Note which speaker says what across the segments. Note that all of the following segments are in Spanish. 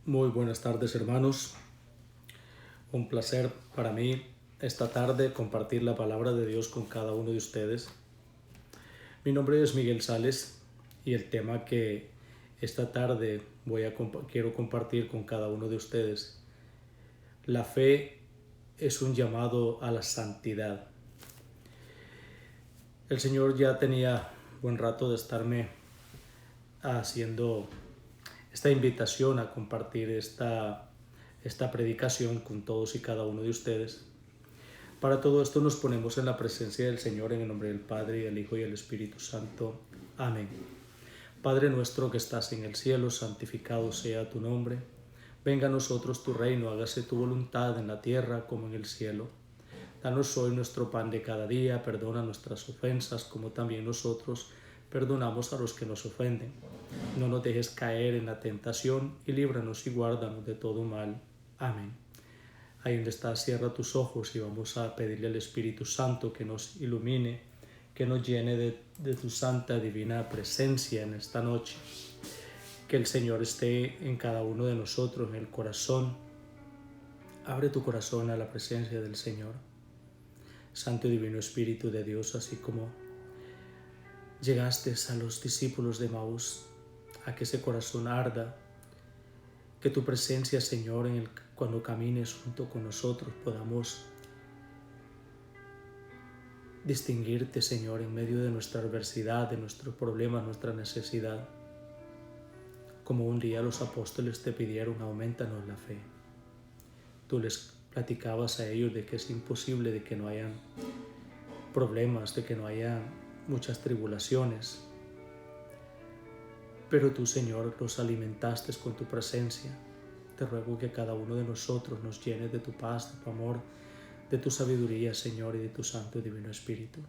Speaker 1: Muy buenas tardes, hermanos. Un placer para mí esta tarde compartir la palabra de Dios con cada uno de ustedes. Mi nombre es Miguel Sales y el tema que esta tarde quiero compartir con cada uno de ustedes. La fe es un llamado a la santidad. El Señor ya tenía buen rato de estarme haciendo esta invitación a compartir esta predicación con todos y cada uno de ustedes. Para todo esto nos ponemos en la presencia del Señor en el nombre del Padre, y del Hijo y del Espíritu Santo. Amén. Padre nuestro que estás en el cielo, santificado sea tu nombre. Venga a nosotros tu reino, hágase tu voluntad en la tierra como en el cielo. Danos hoy nuestro pan de cada día, perdona nuestras ofensas como también nosotros perdonamos a los que nos ofenden. No nos dejes caer en la tentación y líbranos y guárdanos de todo mal. Amén. Ahí donde estás, cierra tus ojos y vamos a pedirle al Espíritu Santo que nos ilumine, que nos llene de tu santa divina presencia en esta noche. Que el Señor esté en cada uno de nosotros, en el corazón. Abre tu corazón a la presencia del Señor. Santo y Divino Espíritu de Dios, así como llegaste a los discípulos de Maús, a que ese corazón arda, que tu presencia, Señor, cuando camines junto con nosotros podamos distinguirte, Señor, en medio de nuestra adversidad, de nuestros problemas, nuestra necesidad. Como un día los apóstoles te pidieron, aumentanos la fe. Tú les platicabas a ellos de que es imposible, de que no hayan problemas, de que no haya muchas tribulaciones. Pero tú, Señor, los alimentaste con tu presencia. Te ruego que cada uno de nosotros nos llene de tu paz, de tu amor, de tu sabiduría, Señor, y de tu Santo y Divino Espíritu.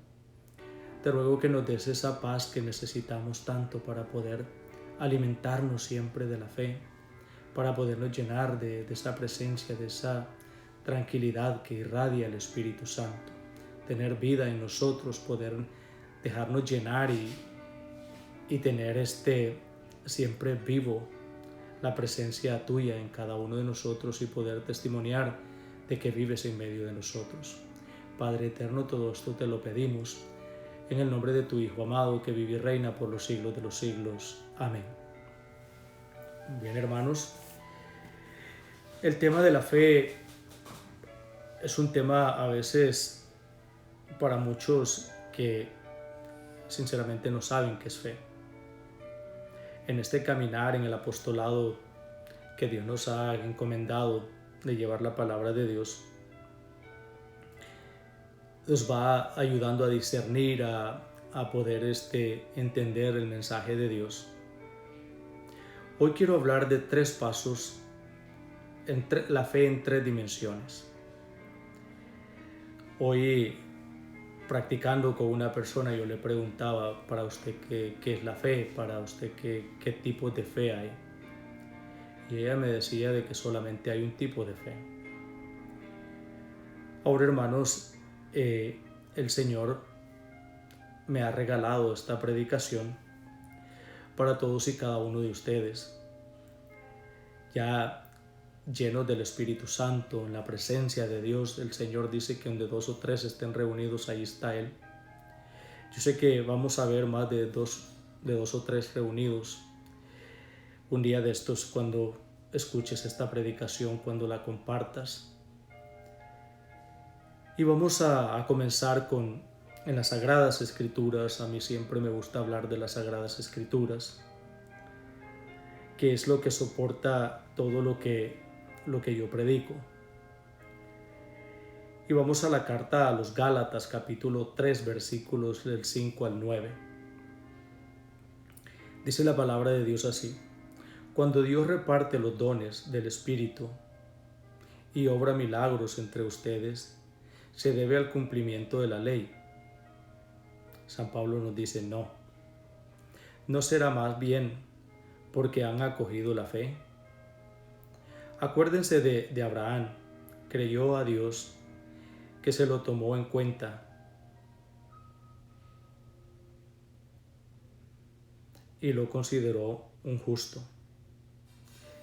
Speaker 1: Te ruego que nos des esa paz que necesitamos tanto para poder alimentarnos siempre de la fe, para podernos llenar de esa presencia, de esa tranquilidad que irradia el Espíritu Santo. Tener vida en nosotros, poder dejarnos llenar y tener siempre vivo la presencia tuya en cada uno de nosotros y poder testimoniar de que vives en medio de nosotros. Padre eterno, todo esto te lo pedimos en el nombre de tu Hijo amado, que vive y reina por los siglos de los siglos. Amén. Bien, hermanos, el tema de la fe es un tema a veces para muchos que sinceramente no saben qué es fe. En este caminar en el apostolado que Dios nos ha encomendado de llevar la palabra de Dios, nos va ayudando a discernir, a poder entender el mensaje de Dios. Hoy quiero hablar de 3 pasos, la fe en 3 dimensiones. Hoy, practicando con una persona, yo le preguntaba para usted qué es la fe, para usted qué tipo de fe hay. Y ella me decía de que solamente hay un tipo de fe. Ahora, hermanos, el Señor me ha regalado esta predicación para todos y cada uno de ustedes. Ya llenos del Espíritu Santo, en la presencia de Dios, el Señor dice que donde 2 o 3 estén reunidos, ahí está Él. Yo sé que vamos a ver más de dos o 3 reunidos. Un día de estos, cuando escuches esta predicación, cuando la compartas. Y vamos a comenzar en las Sagradas Escrituras. A mí siempre me gusta hablar de las Sagradas Escrituras, que es lo que soporta todo lo que yo predico. Y vamos a la carta a los Gálatas, capítulo 3, versículos del 5 al 9. Dice la palabra de Dios así: cuando Dios reparte los dones del Espíritu y obra milagros entre ustedes, se debe al cumplimiento de la ley. San Pablo nos dice: no será más bien porque han acogido la fe. Acuérdense de Abraham, creyó a Dios, que se lo tomó en cuenta, y lo consideró un justo.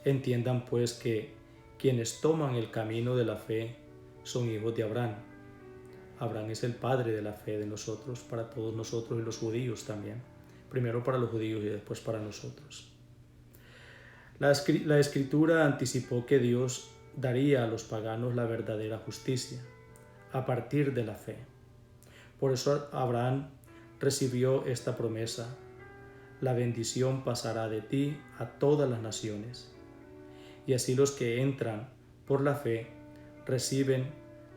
Speaker 1: Entiendan pues que quienes toman el camino de la fe son hijos de Abraham. Abraham es el padre de la fe de nosotros, para todos nosotros y los judíos también. Primero para los judíos y después para nosotros. La Escritura anticipó que Dios daría a los paganos la verdadera justicia a partir de la fe. Por eso Abraham recibió esta promesa: la bendición pasará de ti a todas las naciones. Y así los que entran por la fe reciben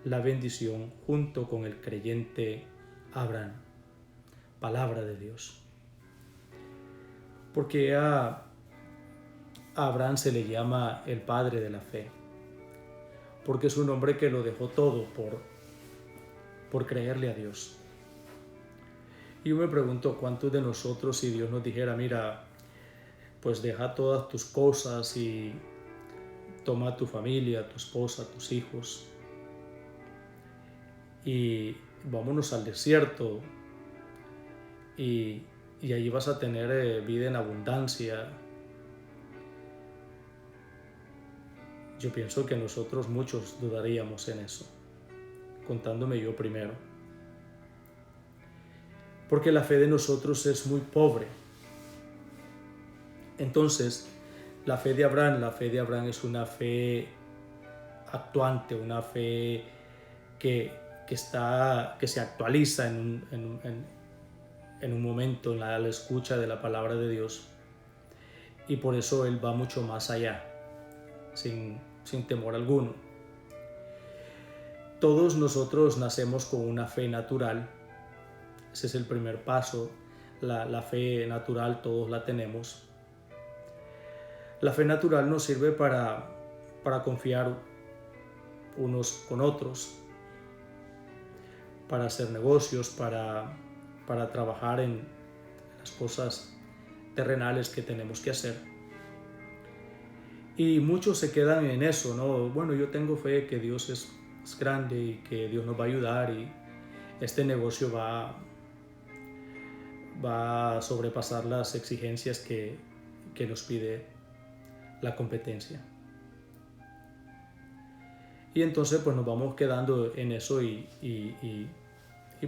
Speaker 1: la bendición junto con el creyente Abraham. Palabra de Dios. Porque a Abraham se le llama el padre de la fe, porque es un hombre que lo dejó todo por creerle a Dios. Y yo me pregunto, ¿cuántos de nosotros, si Dios nos dijera, mira, pues deja todas tus cosas y toma tu familia, tu esposa, tus hijos y vámonos al desierto y allí vas a tener vida en abundancia? Yo pienso que nosotros muchos dudaríamos en eso, contándome yo primero. Porque la fe de nosotros es muy pobre. Entonces, la fe de Abraham es una fe actuante, una fe que se actualiza en un momento, en la escucha de la palabra de Dios. Y por eso él va mucho más allá, sin temor alguno. Todos nosotros nacemos con una fe natural. Ese es el primer paso. La fe natural todos la tenemos. La fe natural nos sirve para confiar unos con otros, para hacer negocios, para trabajar en las cosas terrenales que tenemos que hacer. Y muchos se quedan en eso, ¿no? Bueno, yo tengo fe que Dios es grande y que Dios nos va a ayudar y este negocio va a sobrepasar las exigencias que nos pide la competencia. Y entonces pues nos vamos quedando en eso y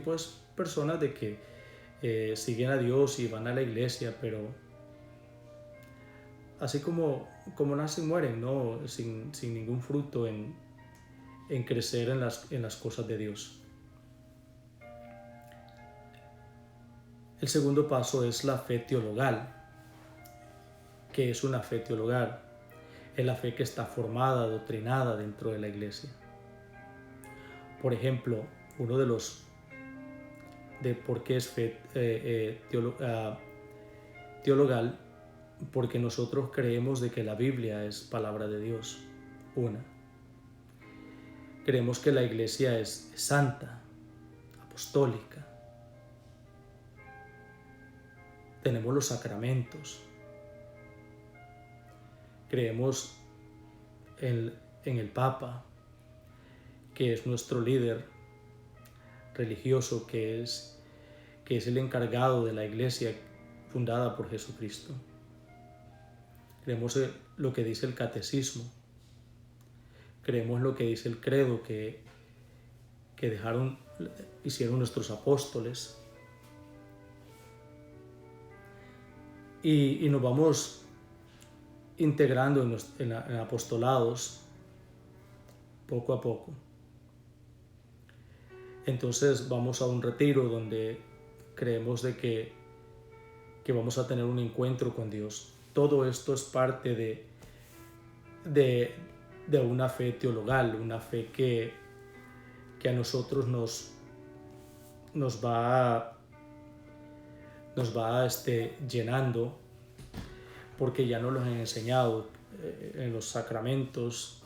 Speaker 1: pues personas de que siguen a Dios y van a la iglesia, pero así como nacen, mueren, ¿no? Sin ningún fruto en crecer en las cosas de Dios. El segundo paso es la fe teologal. ¿Qué es una fe teologal? Es la fe que está formada, adoctrinada dentro de la iglesia. Por ejemplo, uno de por qué es fe teologal, porque nosotros creemos de que la Biblia es palabra de Dios. Creemos que la iglesia es santa, apostólica. Tenemos los sacramentos. Creemos en el Papa, que es nuestro líder religioso, que es el encargado de la iglesia fundada por Jesucristo. Creemos lo que dice el catecismo. Creemos lo que dice el credo que hicieron nuestros apóstoles. Y nos vamos integrando en apostolados poco a poco. Entonces vamos a un retiro donde creemos de que vamos a tener un encuentro con Dios. Todo esto es parte de una fe teologal, una fe que a nosotros nos va llenando, porque ya nos lo han enseñado en los sacramentos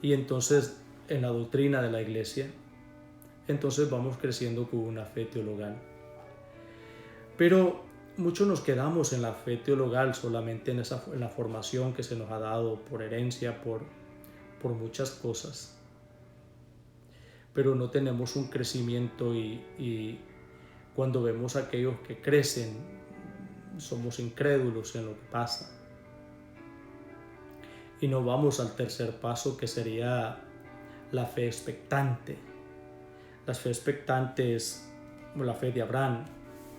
Speaker 1: y entonces en la doctrina de la iglesia. Entonces vamos creciendo con una fe teologal. Pero muchos nos quedamos en la fe teologal solamente en la formación que se nos ha dado por herencia, por muchas cosas. Pero no tenemos un crecimiento y cuando vemos a aquellos que crecen, somos incrédulos en lo que pasa. Y nos vamos al tercer paso, que sería la fe expectante. La fe expectante es la fe de Abraham,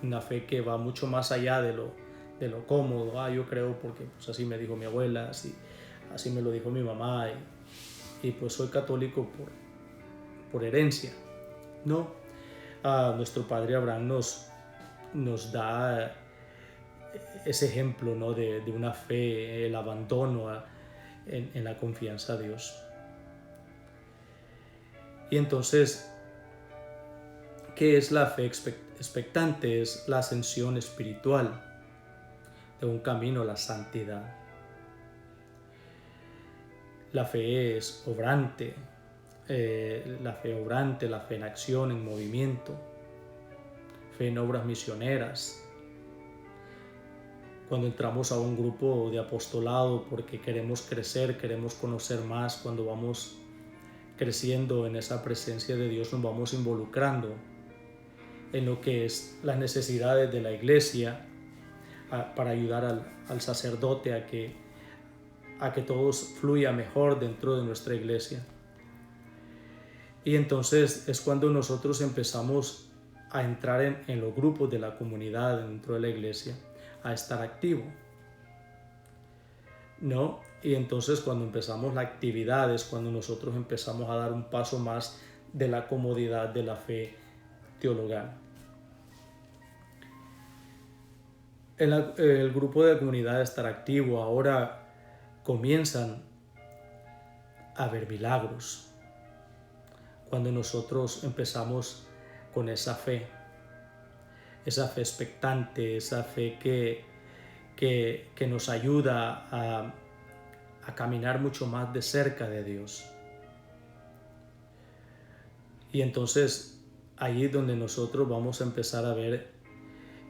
Speaker 1: una fe que va mucho más allá de lo cómodo. Yo creo porque pues así me dijo mi abuela, así me lo dijo mi mamá, y pues soy católico por herencia. No, nuestro padre Abraham nos da ese ejemplo, ¿no? de una fe, el abandono en la confianza a Dios. Y entonces, ¿qué es la fe expectante? Es la ascensión espiritual de un camino a la santidad. La fe es obrante, la fe en acción, en movimiento, fe en obras misioneras. Cuando entramos a un grupo de apostolado porque queremos crecer, queremos conocer más, cuando vamos creciendo en esa presencia de Dios, nos vamos involucrando en lo que es las necesidades de la iglesia, para ayudar al sacerdote a que todo fluya mejor dentro de nuestra iglesia. Y entonces es cuando nosotros empezamos a entrar en los grupos de la comunidad dentro de la iglesia, a estar activo, ¿no? Y entonces cuando empezamos las actividades, cuando nosotros empezamos a dar un paso más de la comodidad de la fe teologal. El grupo de la comunidad de estar activo, ahora comienzan a haber milagros cuando nosotros empezamos con esa fe expectante, esa fe que nos ayuda a caminar mucho más de cerca de Dios. Y entonces ahí es donde nosotros vamos a empezar a ver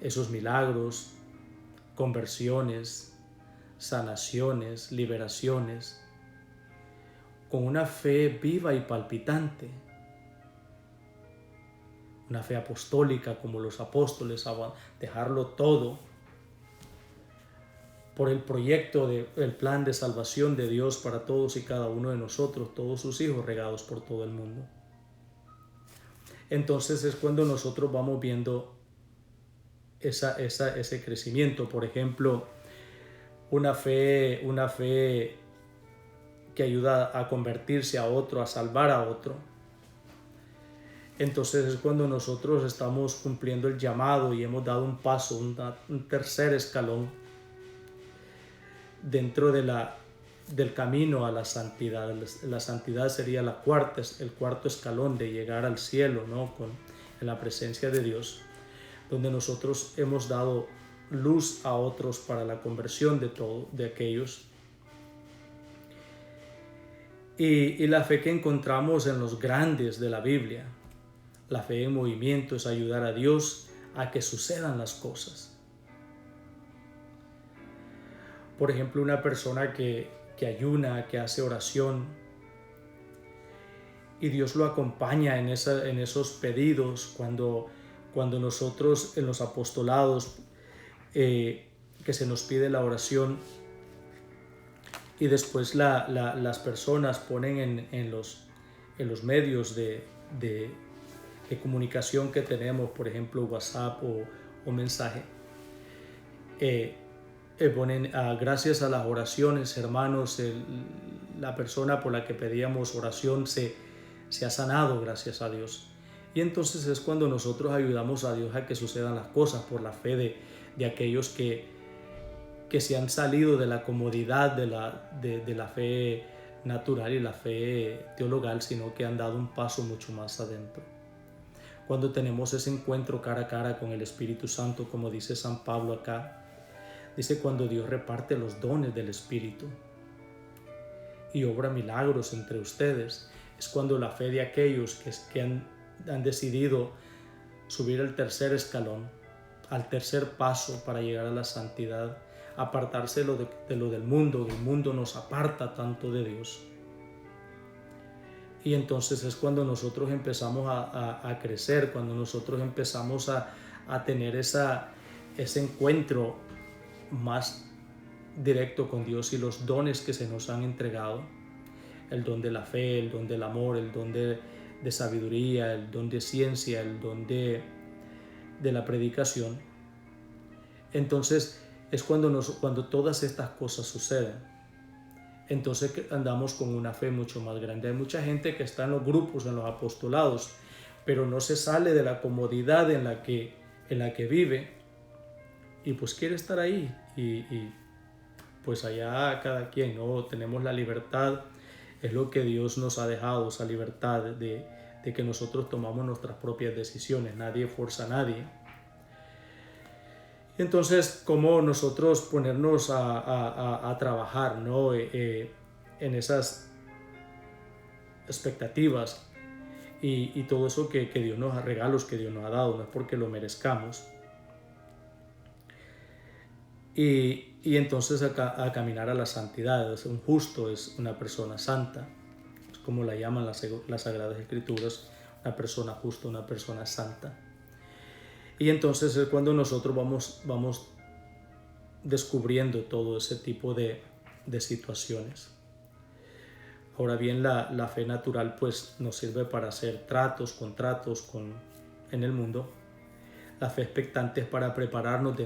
Speaker 1: esos milagros, conversiones, sanaciones, liberaciones, con una fe viva y palpitante, una fe apostólica como los apóstoles, a dejarlo todo por el proyecto el plan de salvación de Dios para todos y cada uno de nosotros, todos sus hijos regados por todo el mundo. Entonces es cuando nosotros vamos viendo ese crecimiento. Por ejemplo, una fe que ayuda a convertirse a otro, a salvar a otro. Entonces es cuando nosotros estamos cumpliendo el llamado y hemos dado un paso, un tercer escalón dentro del camino a la santidad. La santidad sería el cuarto escalón de llegar al cielo, ¿no? En la presencia de Dios, donde nosotros hemos dado luz a otros para la conversión de aquellos. Y la fe que encontramos en los grandes de la Biblia, la fe en movimiento, es ayudar a Dios a que sucedan las cosas. Por ejemplo, una persona que ayuna, que hace oración, y Dios lo acompaña en esos pedidos, cuando nosotros en los apostolados, que se nos pide la oración, y después las personas ponen en los medios de comunicación que tenemos, por ejemplo WhatsApp o mensaje, ponen gracias a las oraciones, hermanos, la persona por la que pedíamos oración se ha sanado, gracias a Dios. Y entonces es cuando nosotros ayudamos a Dios a que sucedan las cosas por la fe de aquellos que se han salido de la comodidad de la fe natural y la fe teologal, sino que han dado un paso mucho más adentro. Cuando tenemos ese encuentro cara a cara con el Espíritu Santo, como dice San Pablo acá, dice cuando Dios reparte los dones del Espíritu y obra milagros entre ustedes, es cuando la fe de aquellos que han decidido subir al tercer escalón, al tercer paso para llegar a la santidad, apartarse de lo del mundo. El mundo nos aparta tanto de Dios. Y entonces es cuando nosotros empezamos a crecer, cuando nosotros empezamos a tener ese encuentro más directo con Dios y los dones que se nos han entregado, el don de la fe, el don del amor, el don de sabiduría, el don de ciencia, el don de la predicación, entonces es cuando todas estas cosas suceden. Entonces andamos con una fe mucho más grande. Hay mucha gente que está en los grupos, en los apostolados, pero no se sale de la comodidad en la que vive y pues quiere estar ahí y pues allá cada quien, ¿no? Tenemos la libertad, es lo que Dios nos ha dejado, esa libertad de que nosotros tomamos nuestras propias decisiones, nadie fuerza a nadie. Entonces, ¿cómo nosotros ponernos a trabajar, ¿no? En esas expectativas y todo eso que Dios nos ha, regalos que Dios nos ha dado, no es porque lo merezcamos. Y entonces a caminar a la santidad. Un justo es una persona santa, es como la llaman las Sagradas Escrituras, una persona justa, una persona santa. Y entonces es cuando nosotros vamos descubriendo todo ese tipo de situaciones. Ahora bien, la fe natural pues nos sirve para hacer contratos en el mundo. La fe expectante es para prepararnos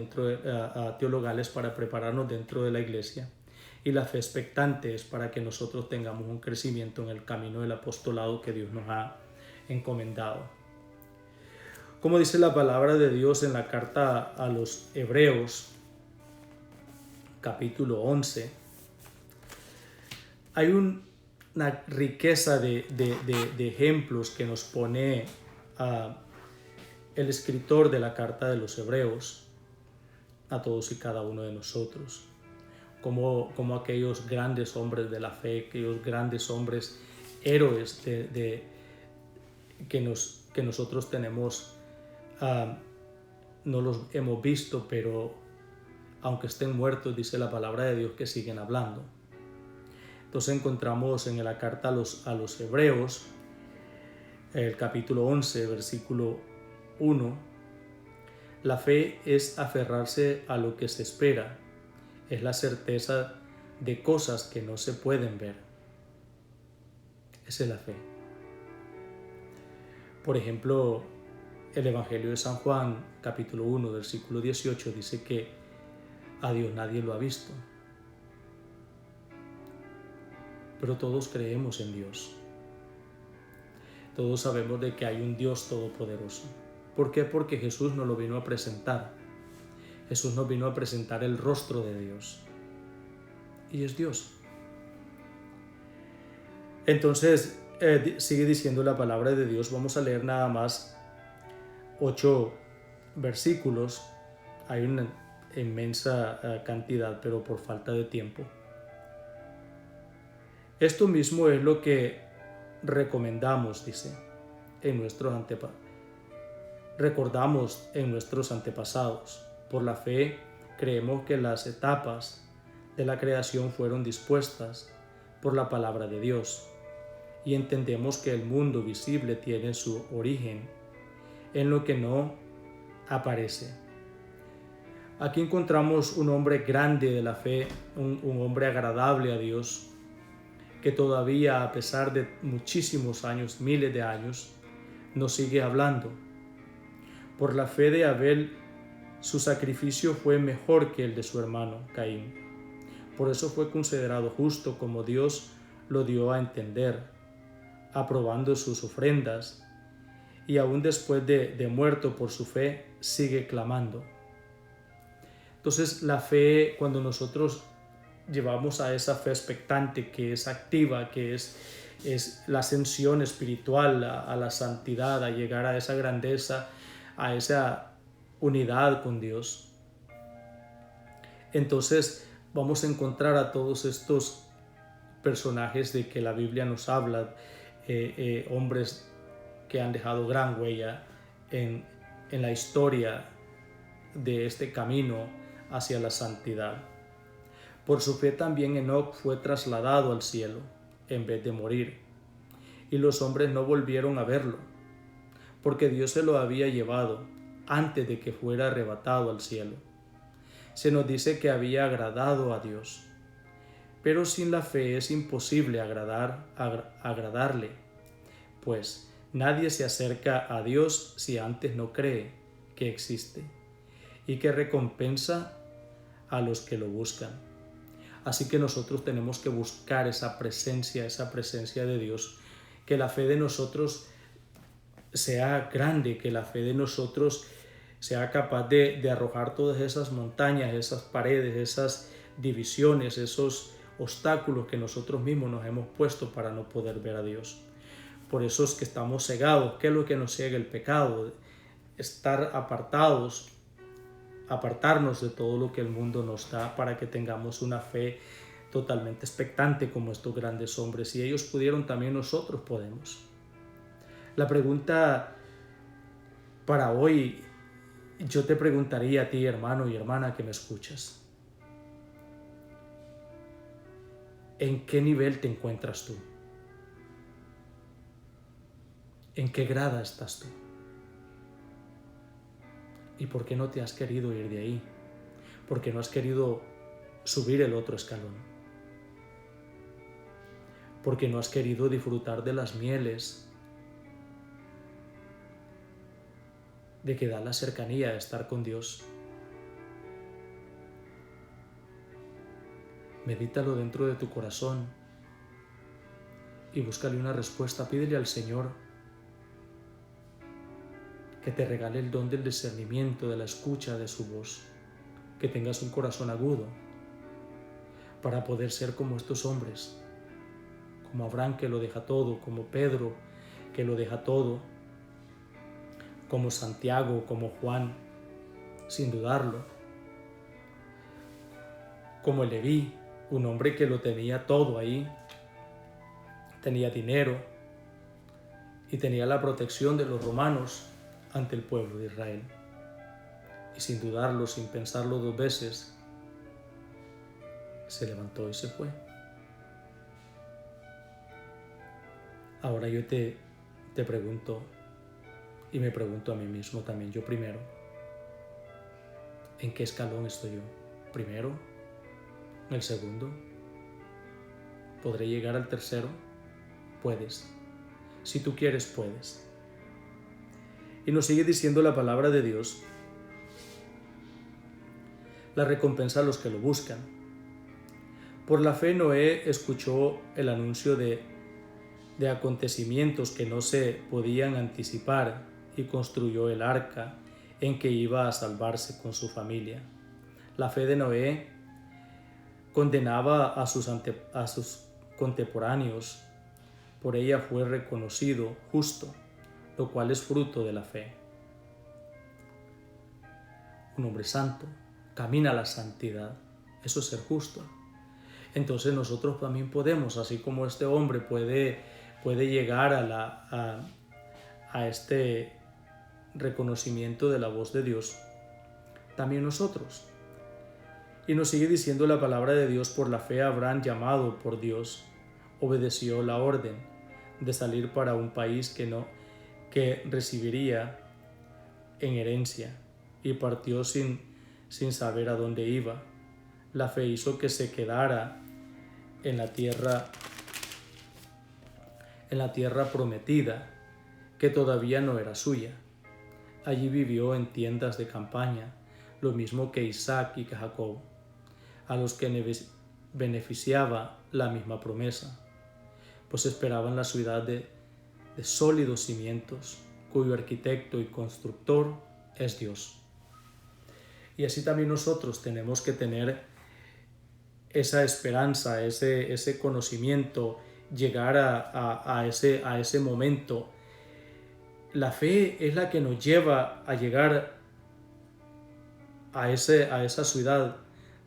Speaker 1: teologales, para prepararnos dentro de la iglesia. Y la fe expectante es para que nosotros tengamos un crecimiento en el camino del apostolado que Dios nos ha encomendado. Como dice la palabra de Dios en la carta a los Hebreos, capítulo 11, hay una riqueza de ejemplos que nos pone el escritor de la carta de los Hebreos a todos y cada uno de nosotros, como aquellos grandes hombres de la fe, aquellos grandes hombres héroes que nosotros tenemos, no los hemos visto, pero aunque estén muertos, dice la palabra de Dios que siguen hablando. Entonces encontramos en la carta a los Hebreos, el capítulo 11, versículo 1, la fe es aferrarse a lo que se espera, es la certeza de cosas que no se pueden ver. Esa es la fe. Por ejemplo, el Evangelio de San Juan, capítulo 1, versículo 18, dice que a Dios nadie lo ha visto, pero todos creemos en Dios. Todos sabemos de que hay un Dios todopoderoso. ¿Por qué? Porque Jesús nos lo vino a presentar. Jesús nos vino a presentar el rostro de Dios. Y es Dios. Entonces, sigue diciendo la palabra de Dios. Vamos a leer nada más 8 versículos. Hay una inmensa cantidad, pero por falta de tiempo. Esto mismo es lo que recomendamos, dice, recordamos en nuestros antepasados. Por la fe creemos que las etapas de la creación fueron dispuestas por la palabra de Dios y entendemos que el mundo visible tiene su origen en lo que no aparece. Aquí encontramos un hombre grande de la fe, un hombre agradable a Dios, que todavía, a pesar de muchísimos años, miles de años, nos sigue hablando. Por la fe de Abel, su sacrificio fue mejor que el de su hermano Caín. Por eso fue considerado justo, como Dios lo dio a entender, aprobando sus ofrendas, y aún después de muerto por su fe, sigue clamando. Entonces, la fe, cuando nosotros llevamos a esa fe expectante que es activa, que es la ascensión espiritual a la santidad, a llegar a esa grandeza, a esa unidad con Dios, entonces vamos a encontrar a todos estos personajes de que la Biblia nos habla, hombres que han dejado gran huella en la historia de este camino hacia la santidad. Por su fe también Enoc fue trasladado al cielo en vez de morir, y los hombres no volvieron a verlo, porque Dios se lo había llevado antes de que fuera arrebatado al cielo. se nos dice que había agradado a Dios. Pero sin la fe es imposible agradarle, pues nadie se acerca a Dios si antes no cree que existe y que recompensa a los que lo buscan. Así que nosotros tenemos que buscar esa presencia de Dios, que la fe de nosotros sea grande, que la fe de nosotros sea capaz de arrojar todas esas montañas, esas paredes, esas divisiones, esos obstáculos que nosotros mismos nos hemos puesto para no poder ver a Dios. Por eso es que estamos cegados. ¿Qué es lo que nos ciega? El pecado. Estar apartarnos de todo lo que el mundo nos da para que tengamos una fe totalmente expectante como estos grandes hombres. Si ellos pudieron, también nosotros podemos. La pregunta para hoy, yo te preguntaría a ti, hermano y hermana que me escuchas, ¿en qué nivel te encuentras tú? ¿En qué grada estás tú? ¿Y por qué no te has querido ir de ahí? ¿Por qué no has querido subir el otro escalón? ¿Por qué no has querido disfrutar de las mieles de que da la cercanía de estar con Dios? Medítalo dentro de tu corazón y búscale una respuesta. Pídele al Señor que te regale el don del discernimiento, de la escucha de su voz, que tengas un corazón agudo para poder ser como estos hombres, como Abraham que lo deja todo, como Pedro que lo deja todo, como Santiago, como Juan, sin dudarlo, como Leví, un hombre que lo tenía todo ahí, tenía dinero y tenía la protección de los romanos ante el pueblo de Israel. Y sin dudarlo, sin pensarlo dos veces, se levantó y se fue. Ahora yo te pregunto, y me pregunto a mí mismo también, yo primero, ¿en qué escalón estoy yo? ¿Primero? ¿En el segundo? ¿Podré llegar al tercero? Puedes. Si tú quieres, puedes. Y nos sigue diciendo la palabra de Dios, la recompensa a los que lo buscan. Por la fe Noé escuchó el anuncio de acontecimientos que no se podían anticipar y construyó el arca en que iba a salvarse con su familia. La fe de Noé condenaba a sus contemporáneos, por ella fue reconocido justo, lo cual es fruto de la fe. Un hombre santo camina a la santidad, eso es ser justo. Entonces nosotros también podemos, así como este hombre puede llegar a este reconocimiento de la voz de Dios, también nosotros. Y nos sigue diciendo la palabra de Dios, por la fe Abraham, llamado por Dios, obedeció la orden de salir para un país que recibiría en herencia y partió sin saber a dónde iba. La fe hizo que se quedara en la tierra prometida, que todavía no era suya. Allí vivió en tiendas de campaña, lo mismo que Isaac y que Jacob, a los que beneficiaba la misma promesa, pues esperaban la ciudad de sólidos cimientos, cuyo arquitecto y constructor es Dios. Y así también nosotros tenemos que tener esa esperanza, ese conocimiento, llegar a ese momento. La fe es la que nos lleva a llegar a esa ciudad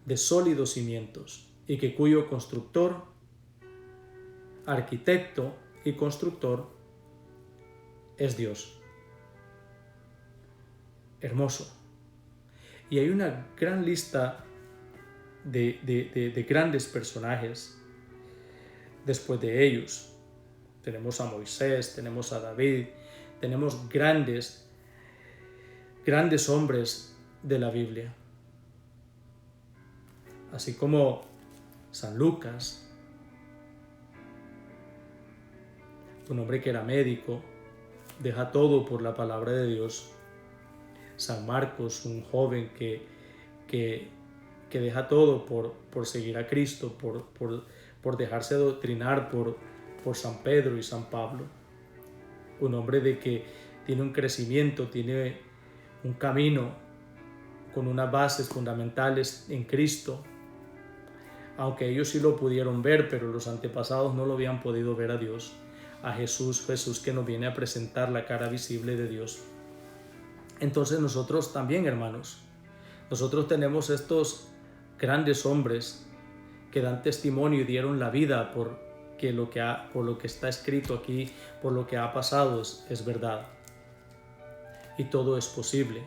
Speaker 1: de sólidos cimientos y que cuyo constructor, arquitecto y constructor es Dios. Hermoso. Y hay una gran lista de grandes personajes después de ellos. Tenemos a Moisés, tenemos a David, tenemos grandes hombres de la Biblia. así como San Lucas, un hombre que era médico, deja todo por la palabra de Dios. San Marcos, un joven que deja todo por seguir a Cristo, por dejarse adoctrinar por San Pedro y San Pablo. Un hombre de que tiene un crecimiento, tiene un camino con unas bases fundamentales en Cristo, aunque ellos sí lo pudieron ver, pero los antepasados no lo habían podido ver a Dios, a Jesús que nos viene a presentar la cara visible de Dios. Entonces nosotros también, hermanos, nosotros tenemos estos grandes hombres que dan testimonio y dieron la vida por lo que está escrito aquí, por lo que ha pasado es verdad. Y todo es posible.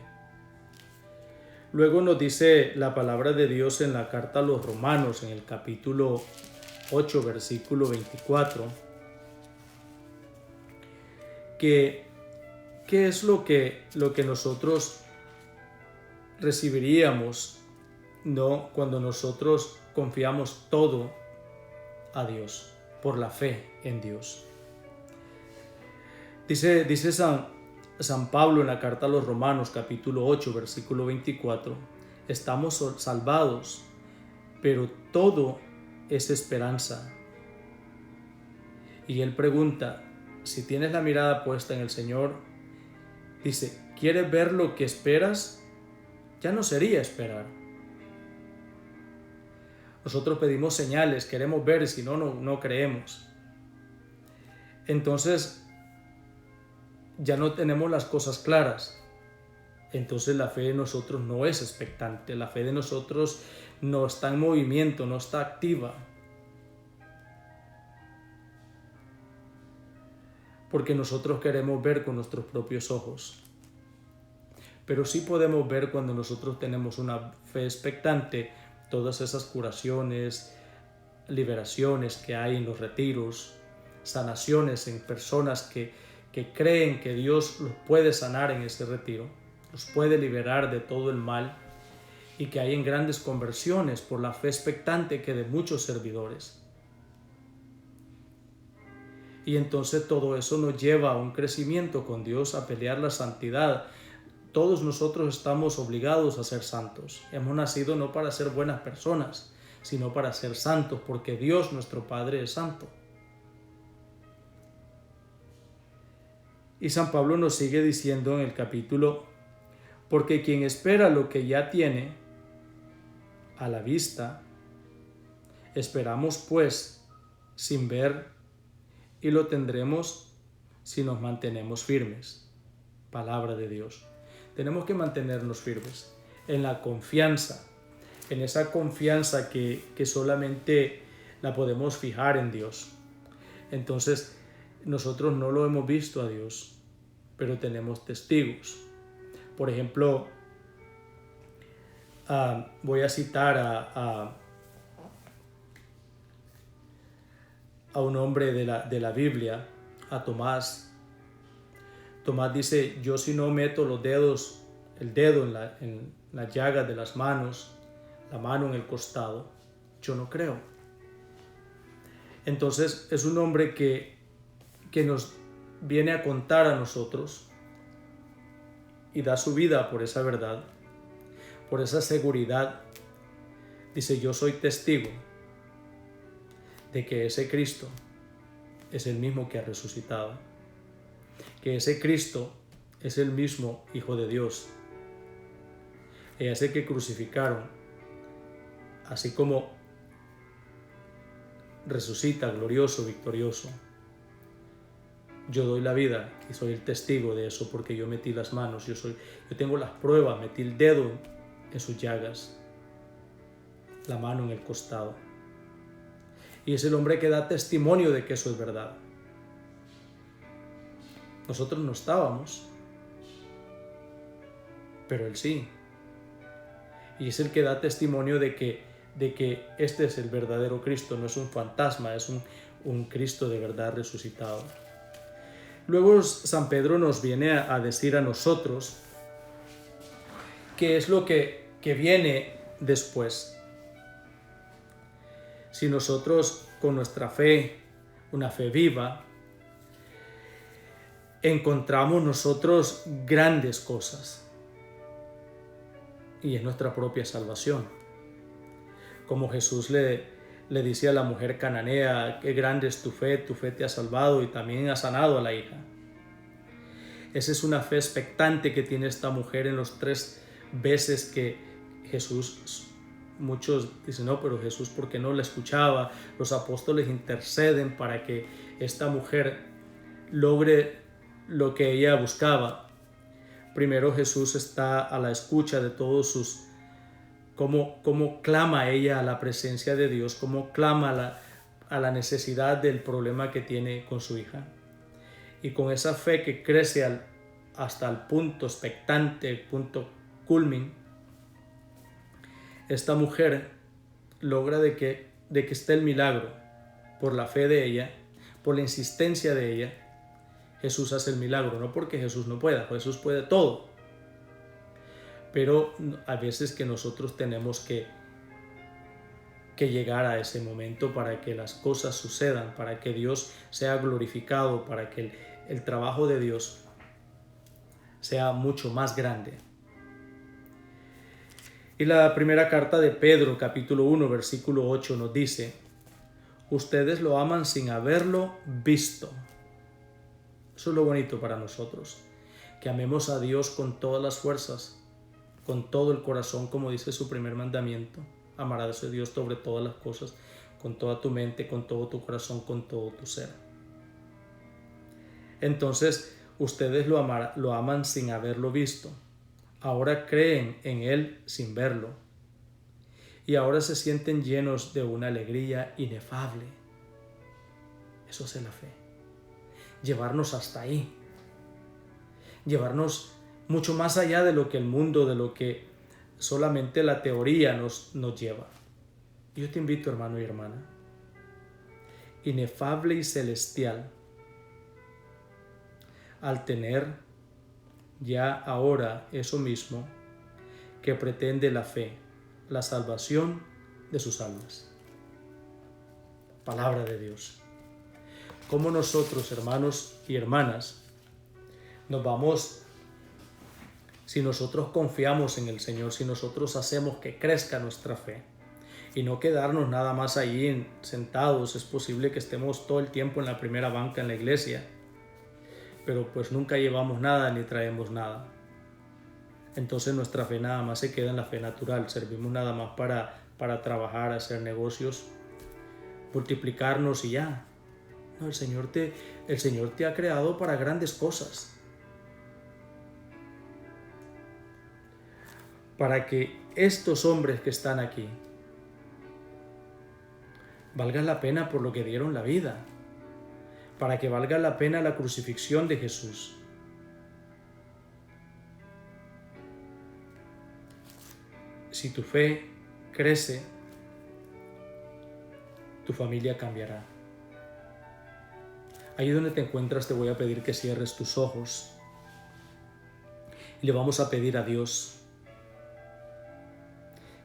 Speaker 1: Luego nos dice la palabra de Dios en la carta a los Romanos, en el capítulo 8, versículo 24, que ¿qué es lo que nosotros recibiríamos, ¿no?, cuando nosotros confiamos todo a Dios, por la fe en Dios? Dice San Pablo en la carta a los Romanos, capítulo 8, versículo 24, estamos salvados, pero todo es esperanza. Y él pregunta, si tienes la mirada puesta en el Señor, dice, ¿quieres ver lo que esperas? Ya no sería esperar. Nosotros pedimos señales, queremos ver, si no creemos. Entonces, ya no tenemos las cosas claras. Entonces la fe de nosotros no es expectante, la fe de nosotros no está en movimiento, no está activa. Porque nosotros queremos ver con nuestros propios ojos. Pero sí podemos ver cuando nosotros tenemos una fe expectante, todas esas curaciones, liberaciones que hay en los retiros, sanaciones en personas que creen que Dios los puede sanar en ese retiro, los puede liberar de todo el mal, y que hay en grandes conversiones por la fe expectante que de muchos servidores. Y entonces todo eso nos lleva a un crecimiento con Dios, a pelear la santidad. Todos nosotros estamos obligados a ser santos. Hemos nacido no para ser buenas personas, sino para ser santos, porque Dios, nuestro Padre, es santo. Y San Pablo nos sigue diciendo en el capítulo, porque quien espera lo que ya tiene a la vista, esperamos pues sin ver, y lo tendremos si nos mantenemos firmes. Palabra de Dios. Tenemos que mantenernos firmes en la confianza, en esa confianza que solamente la podemos fijar en Dios. Entonces, nosotros no lo hemos visto a Dios, pero tenemos testigos. Por ejemplo, voy a citar a un hombre de la Biblia, a Tomás. Tomás dice, yo si no meto el dedo en las llagas de las manos, la mano en el costado, yo no creo. Entonces es un hombre que nos viene a contar a nosotros y da su vida por esa verdad, por esa seguridad. Dice, yo soy testigo de que ese Cristo es el mismo que ha resucitado, que ese Cristo es el mismo Hijo de Dios, ese que crucificaron, así como resucita glorioso, victorioso. Yo doy la vida y soy el testigo de eso, porque yo metí las manos, yo tengo las pruebas, metí el dedo en sus llagas, la mano en el costado. Y es el hombre que da testimonio de que eso es verdad. Nosotros no estábamos, pero él sí. Y es el que da testimonio de que este es el verdadero Cristo, no es un fantasma, es un Cristo de verdad resucitado. Luego San Pedro nos viene a decir a nosotros qué es lo que viene después. Si nosotros con nuestra fe, una fe viva, encontramos nosotros grandes cosas, y es nuestra propia salvación. Como Jesús le dice a la mujer cananea, qué grande es tu fe te ha salvado y también ha sanado a la hija. Esa es una fe expectante que tiene esta mujer en los 3 veces que Jesús, muchos dicen, no, pero Jesús, ¿por qué no la escuchaba? Los apóstoles interceden para que esta mujer logre lo que ella buscaba. Primero Jesús está a la escucha de todos sus, cómo clama ella a la presencia de Dios, cómo clama a la necesidad del problema que tiene con su hija. Y con esa fe que crece hasta el punto expectante, el punto culmin, esta mujer logra de que esté el milagro. Por la fe de ella, por la insistencia de ella, Jesús hace el milagro, no porque Jesús no pueda, Jesús puede todo. Pero a veces que nosotros tenemos que llegar a ese momento para que las cosas sucedan, para que Dios sea glorificado, para que el trabajo de Dios sea mucho más grande. Y la primera carta de Pedro, capítulo 1, versículo 8, nos dice, ustedes lo aman sin haberlo visto. Eso es lo bonito para nosotros, que amemos a Dios con todas las fuerzas, con todo el corazón, como dice su primer mandamiento. Amarás a Dios sobre todas las cosas, con toda tu mente, con todo tu corazón, con todo tu ser. Entonces, ustedes lo aman sin haberlo visto. Ahora creen en Él sin verlo. Y ahora se sienten llenos de una alegría inefable. Eso es la fe. Llevarnos hasta ahí. Llevarnos mucho más allá de lo que el mundo, de lo que solamente la teoría nos lleva. Yo te invito, hermano y hermana, inefable y celestial, al tener ya ahora eso mismo que pretende la fe, la salvación de sus almas. Palabra de Dios. Como nosotros, hermanos y hermanas, nos vamos, si nosotros confiamos en el Señor, si nosotros hacemos que crezca nuestra fe y no quedarnos nada más allí sentados. Es posible que estemos todo el tiempo en la primera banca en la iglesia, pero pues nunca llevamos nada ni traemos nada. Entonces nuestra fe nada más se queda en la fe natural, servimos nada más para trabajar, hacer negocios, multiplicarnos y ya. No, el Señor te ha creado para grandes cosas. Para que estos hombres que están aquí valgan la pena por lo que dieron la vida. Para que valga la pena la crucifixión de Jesús. Si tu fe crece, tu familia cambiará. Ahí donde te encuentras te voy a pedir que cierres tus ojos y le vamos a pedir a Dios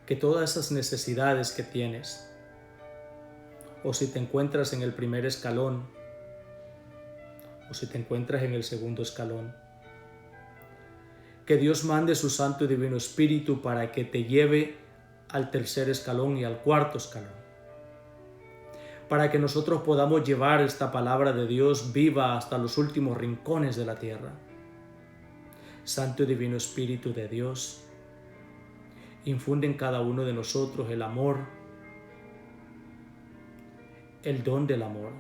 Speaker 1: que todas esas necesidades que tienes, o si te encuentras en el primer escalón, o si te encuentras en el segundo escalón, que Dios mande su Santo y Divino Espíritu para que te lleve al tercer escalón y al cuarto escalón, para que nosotros podamos llevar esta palabra de Dios viva hasta los últimos rincones de la tierra. Santo y Divino Espíritu de Dios, infunde en cada uno de nosotros el amor, el don del amor,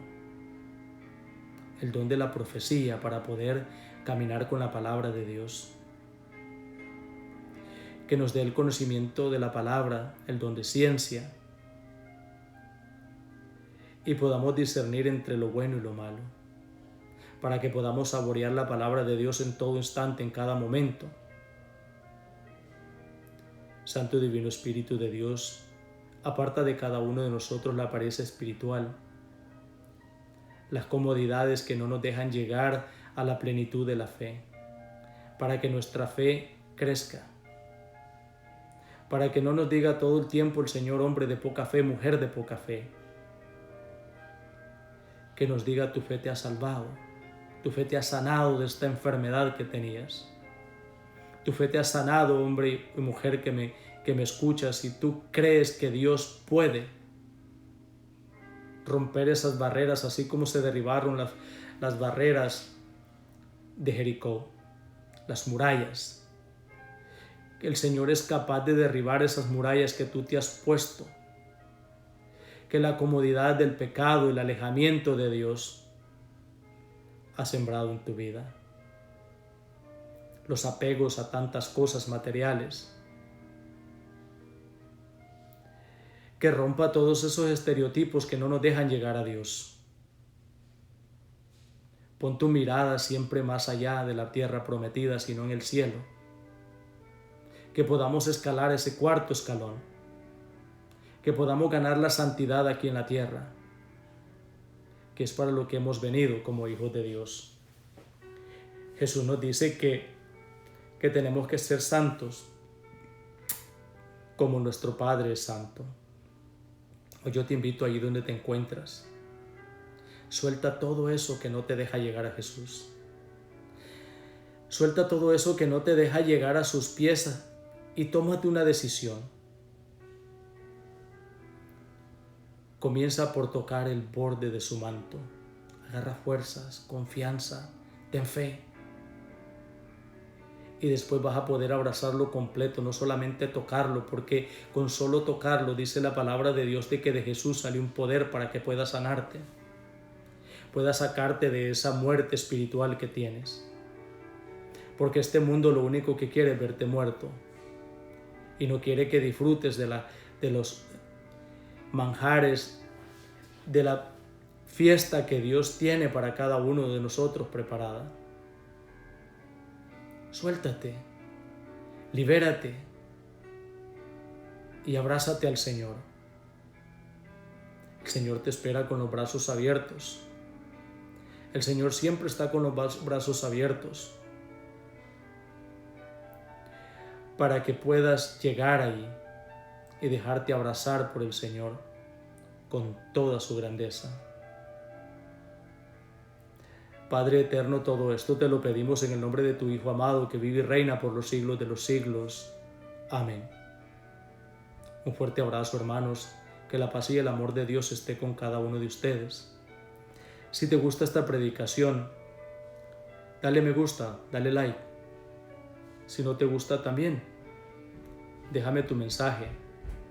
Speaker 1: el don de la profecía para poder caminar con la palabra de Dios. Que nos dé el conocimiento de la palabra, el don de ciencia, y podamos discernir entre lo bueno y lo malo, para que podamos saborear la palabra de Dios en todo instante, en cada momento. Santo y Divino Espíritu de Dios, aparta de cada uno de nosotros la pereza espiritual, las comodidades que no nos dejan llegar a la plenitud de la fe, para que nuestra fe crezca, para que no nos diga todo el tiempo el Señor, hombre de poca fe, mujer de poca fe, que nos diga: tu fe te ha salvado, tu fe te ha sanado de esta enfermedad que tenías. Tu fe te ha sanado, hombre y mujer que me escuchas, y tú crees que Dios puede romper esas barreras, así como se derribaron las barreras de Jericó, las murallas. Que el Señor es capaz de derribar esas murallas que tú te has puesto. Que la comodidad del pecado, el alejamiento de Dios ha sembrado en tu vida. Los apegos a tantas cosas materiales. Que rompa todos esos estereotipos que no nos dejan llegar a Dios. Pon tu mirada siempre más allá de la tierra prometida, sino en el cielo. Que podamos escalar ese cuarto escalón. Que podamos ganar la santidad aquí en la tierra, que es para lo que hemos venido como hijos de Dios. Jesús nos dice que tenemos que ser santos como nuestro Padre es santo. Hoy yo te invito allí donde te encuentras. Suelta todo eso que no te deja llegar a Jesús. Suelta todo eso que no te deja llegar a sus pies y tómate una decisión. Comienza por tocar el borde de su manto. Agarra fuerzas, confianza, ten fe. Y después vas a poder abrazarlo completo, no solamente tocarlo, porque con solo tocarlo, dice la palabra de Dios, de que de Jesús sale un poder para que pueda sanarte, pueda sacarte de esa muerte espiritual que tienes. Porque este mundo lo único que quiere es verte muerto y no quiere que disfrutes de los manjares, de la fiesta que Dios tiene para cada uno de nosotros preparada. Suéltate, libérate y abrázate al Señor. El Señor te espera con los brazos abiertos. El Señor siempre está con los brazos abiertos para que puedas llegar ahí y dejarte abrazar por el Señor con toda su grandeza. Padre eterno, todo esto te lo pedimos en el nombre de tu Hijo amado, que vive y reina por los siglos de los siglos. Amén. Un fuerte abrazo, hermanos. Que la paz y el amor de Dios esté con cada uno de ustedes. Si te gusta esta predicación, dale me gusta, dale like. Si no te gusta también, déjame tu mensaje.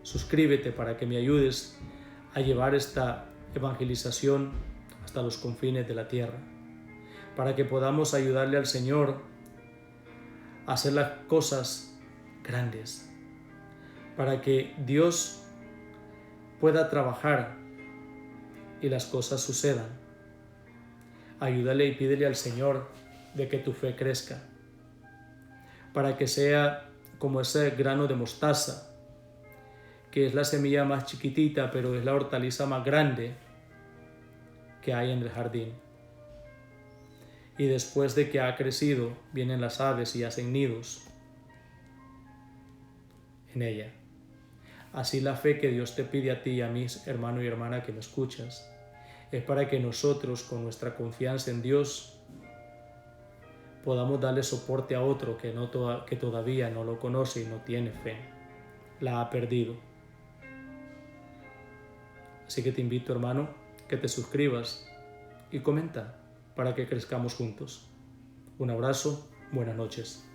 Speaker 1: Suscríbete para que me ayudes a llevar esta evangelización hasta los confines de la tierra, para que podamos ayudarle al Señor a hacer las cosas grandes, para que Dios pueda trabajar y las cosas sucedan. Ayúdale y pídele al Señor de que tu fe crezca, para que sea como ese grano de mostaza, que es la semilla más chiquitita, pero es la hortaliza más grande que hay en el jardín. Y después de que ha crecido, vienen las aves y hacen nidos en ella. Así la fe que Dios te pide a ti y a mí, hermano y hermana que me escuchas, es para que nosotros, con nuestra confianza en Dios, podamos darle soporte a otro que todavía no lo conoce y no tiene fe. La ha perdido. Así que te invito, hermano, que te suscribas y comenta para que crezcamos juntos. Un abrazo, buenas noches.